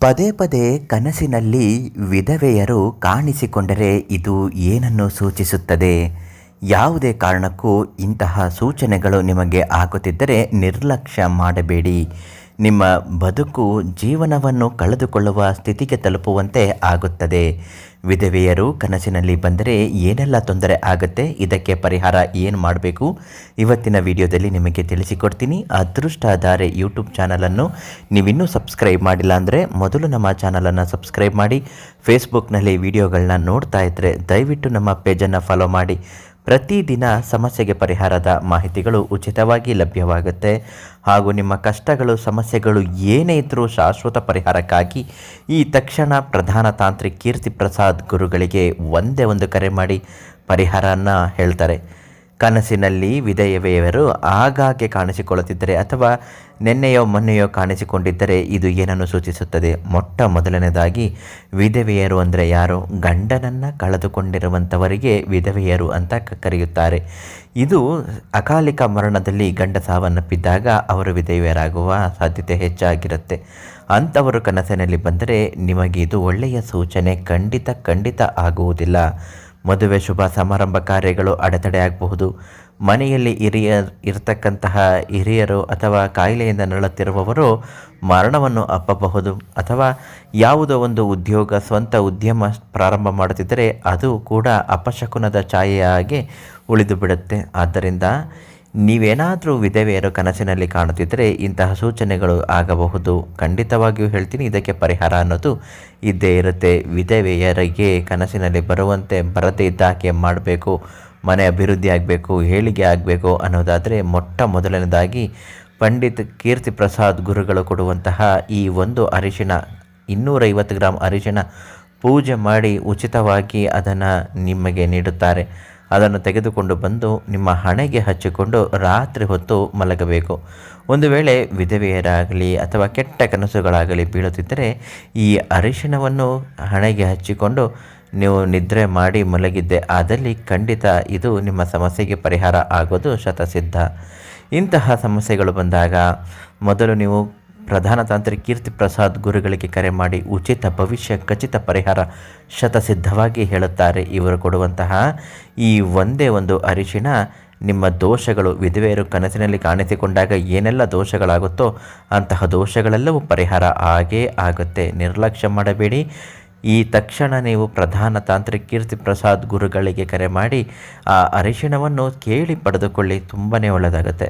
ಪದೇ ಪದೇ ಕನಸಿನಲ್ಲಿ ವಿಧವೆಯರು ಕಾಣಿಸಿಕೊಂಡರೆ ಇದು ಏನನ್ನು ಸೂಚಿಸುತ್ತದೆ? ಯಾವುದೇ ಕಾರಣಕ್ಕೂ ಇಂತಹ ಸೂಚನೆಗಳು ನಿಮಗೆ ಆಗುತ್ತಿದ್ದರೆ ನಿರ್ಲಕ್ಷ್ಯ ಮಾಡಬೇಡಿ. ನಿಮ್ಮ ಬದುಕು ಜೀವನವನ್ನು ಕಳೆದುಕೊಳ್ಳುವ ಸ್ಥಿತಿಗೆ ತಲುಪುವಂತೆ ಆಗುತ್ತದೆ. ವಿಧವೆಯರು ಕನಸಿನಲ್ಲಿ ಬಂದರೆ ಏನೆಲ್ಲ ತೊಂದರೆ ಆಗುತ್ತೆ, ಇದಕ್ಕೆ ಪರಿಹಾರ ಏನು ಮಾಡಬೇಕು, ಇವತ್ತಿನ ವಿಡಿಯೋದಲ್ಲಿ ನಿಮಗೆ ತಿಳಿಸಿಕೊಡ್ತೀನಿ. ಅದೃಷ್ಟಧಾರೆ ಯೂಟ್ಯೂಬ್ ಚಾನಲನ್ನು ನೀವಿನ್ನೂ ಸಬ್ಸ್ಕ್ರೈಬ್ ಮಾಡಿಲ್ಲ ಅಂದರೆ ಮೊದಲು ನಮ್ಮ ಚಾನಲನ್ನು ಸಬ್ಸ್ಕ್ರೈಬ್ ಮಾಡಿ. ಫೇಸ್ಬುಕ್ನಲ್ಲಿ ವಿಡಿಯೋಗಳನ್ನ ನೋಡ್ತಾ ಇದ್ದರೆ ದಯವಿಟ್ಟು ನಮ್ಮ ಪೇಜನ್ನು ಫಾಲೋ ಮಾಡಿ. ಪ್ರತಿದಿನ ಸಮಸ್ಯೆಗೆ ಪರಿಹಾರದ ಮಾಹಿತಿಗಳು ಉಚಿತವಾಗಿ ಲಭ್ಯವಾಗುತ್ತೆ. ಹಾಗೂ ನಿಮ್ಮ ಕಷ್ಟಗಳು ಸಮಸ್ಯೆಗಳು ಏನೇ ಇದ್ದರೂ ಶಾಶ್ವತ ಪರಿಹಾರಕ್ಕಾಗಿ ಈ ತಕ್ಷಣ ಪ್ರಧಾನ ತಾಂತ್ರಿಕ್ ಕೀರ್ತಿ ಪ್ರಸಾದ್ ಗುರುಗಳಿಗೆ ಒಂದೇ ಒಂದು ಕರೆ ಮಾಡಿ ಪರಿಹಾರನ ಹೇಳ್ತಾರೆ. ಕನಸಿನಲ್ಲಿ ವಿಧವೆಯರು ಆಗಾಗ್ಗೆ ಕಾಣಿಸಿಕೊಳ್ಳುತ್ತಿದ್ದರೆ ಅಥವಾ ನಿನ್ನೆಯೋ ಮೊನ್ನೆಯೋ ಕಾಣಿಸಿಕೊಂಡಿದ್ದರೆ ಇದು ಏನನ್ನು ಸೂಚಿಸುತ್ತದೆ? ಮೊಟ್ಟ ಮೊದಲನೇದಾಗಿ ವಿಧವೆಯರು ಅಂದರೆ ಯಾರು? ಗಂಡನನ್ನು ಕಳೆದುಕೊಂಡಿರುವಂಥವರಿಗೆ ವಿಧವೆಯರು ಅಂತ ಕರೆಯುತ್ತಾರೆ. ಇದು ಅಕಾಲಿಕ ಮರಣದಲ್ಲಿ ಗಂಡ ಸಾವನ್ನಪ್ಪಿದ್ದಾಗ ಅವರು ವಿಧವೆಯರಾಗುವ ಸಾಧ್ಯತೆ ಹೆಚ್ಚಾಗಿರುತ್ತೆ. ಅಂಥವರು ಕನಸಿನಲ್ಲಿ ಬಂದರೆ ನಿಮಗೆ ಇದು ಒಳ್ಳೆಯ ಸೂಚನೆ ಖಂಡಿತ ಆಗುವುದಿಲ್ಲ. ಮದುವೆ ಶುಭ ಸಮಾರಂಭ ಕಾರ್ಯಗಳು ಅಡೆತಡೆ ಆಗಬಹುದು. ಮನೆಯಲ್ಲಿ ಇರತಕ್ಕಂತಹ ಹಿರಿಯರು ಅಥವಾ ಕಾಯಿಲೆಯಿಂದ ನರಳುತ್ತಿರುವವರು ಮರಣವನ್ನು ಅಪ್ಪಬಹುದು. ಅಥವಾ ಯಾವುದೋ ಒಂದು ಉದ್ಯೋಗ ಸ್ವಂತ ಉದ್ಯಮ ಪ್ರಾರಂಭ ಮಾಡುತ್ತಿದ್ದರೆ ಅದು ಕೂಡ ಅಪಶಕುನದ ಛಾಯೆಯಾಗಿ ಉಳಿದು ಬಿಡುತ್ತೆ. ಆದ್ದರಿಂದ ನೀವೇನಾದರೂ ವಿಧವೆಯರು ಕನಸಿನಲ್ಲಿ ಕಾಣುತ್ತಿದ್ದರೆ ಇಂತಹ ಸೂಚನೆಗಳು ಆಗಬಹುದು. ಖಂಡಿತವಾಗಿಯೂ ಹೇಳ್ತೀನಿ, ಇದಕ್ಕೆ ಪರಿಹಾರ ಅನ್ನೋದು ಇದ್ದೇ ಇರುತ್ತೆ. ವಿಧವೆಯರಿಗೆ ಕನಸಿನಲ್ಲಿ ಬರದೇ ಇದ್ದಾಗೆ ಮಾಡಬೇಕು, ಮನೆ ಅಭಿವೃದ್ಧಿ ಆಗಬೇಕು, ಏಳಿಗೆ ಆಗಬೇಕು ಅನ್ನೋದಾದರೆ ಮೊಟ್ಟ ಮೊದಲನೇದಾಗಿ ಪಂಡಿತ್ ಕೀರ್ತಿ ಪ್ರಸಾದ್ ಗುರುಗಳು ಕೊಡುವಂತಹ ಈ ಒಂದು ಅರಿಶಿಣ 250 ಗ್ರಾಮ್ ಅರಿಶಿಣ ಪೂಜೆ ಮಾಡಿ ಉಚಿತವಾಗಿ ಅದನ್ನು ನಿಮಗೆ ನೀಡುತ್ತಾರೆ. ಅದನ್ನು ತೆಗೆದುಕೊಂಡು ಬಂದು ನಿಮ್ಮ ಹಣೆಗೆ ಹಚ್ಚಿಕೊಂಡು ರಾತ್ರಿ ಹೊತ್ತು ಮಲಗಬೇಕು. ಒಂದು ವೇಳೆ ವಿಧವೆಯರಾಗಲಿ ಅಥವಾ ಕೆಟ್ಟ ಕನಸುಗಳಾಗಲಿ ಬೀಳುತ್ತಿದ್ದರೆ ಈ ಅರಿಶಿಣವನ್ನು ಹಣೆಗೆ ಹಚ್ಚಿಕೊಂಡು ನೀವು ನಿದ್ರೆ ಮಾಡಿ ಮಲಗಿದ್ದೆ ಆದಲ್ಲಿ ಖಂಡಿತ ಇದು ನಿಮ್ಮ ಸಮಸ್ಯೆಗೆ ಪರಿಹಾರ ಆಗೋದು ಶತಸಿದ್ಧ. ಇಂತಹ ಸಮಸ್ಯೆಗಳು ಬಂದಾಗ ಮೊದಲು ನೀವು ಪ್ರಧಾನ ತಾಂತ್ರಿಕ್ ಕೀರ್ತಿ ಪ್ರಸಾದ್ ಗುರುಗಳಿಗೆ ಕರೆ ಮಾಡಿ ಉಚಿತ ಭವಿಷ್ಯ ಖಚಿತ ಪರಿಹಾರ ಶತಸಿದ್ಧವಾಗಿ ಹೇಳುತ್ತಾರೆ. ಇವರು ಕೊಡುವಂತಹ ಈ ಒಂದೇ ಒಂದು ಅರಿಶಿಣ ನಿಮ್ಮ ದೋಷಗಳು, ವಿಧವೆಯರು ಕನಸಿನಲ್ಲಿ ಕಾಣಿಸಿಕೊಂಡಾಗ ಏನೆಲ್ಲ ದೋಷಗಳಾಗುತ್ತೋ ಅಂತಹ ದೋಷಗಳೆಲ್ಲವೂ ಪರಿಹಾರ ಆಗೇ ಆಗುತ್ತೆ. ನಿರ್ಲಕ್ಷ್ಯ ಮಾಡಬೇಡಿ. ಈ ತಕ್ಷಣ ನೀವು ಪ್ರಧಾನ ತಾಂತ್ರಿಕ್ ಕೀರ್ತಿ ಪ್ರಸಾದ್ ಗುರುಗಳಿಗೆ ಕರೆ ಮಾಡಿ ಆ ಅರಿಶಿಣವನ್ನು ಕೇಳಿ ಪಡೆದುಕೊಳ್ಳಿ. ತುಂಬಾ ಒಳ್ಳೆಯದಾಗುತ್ತೆ.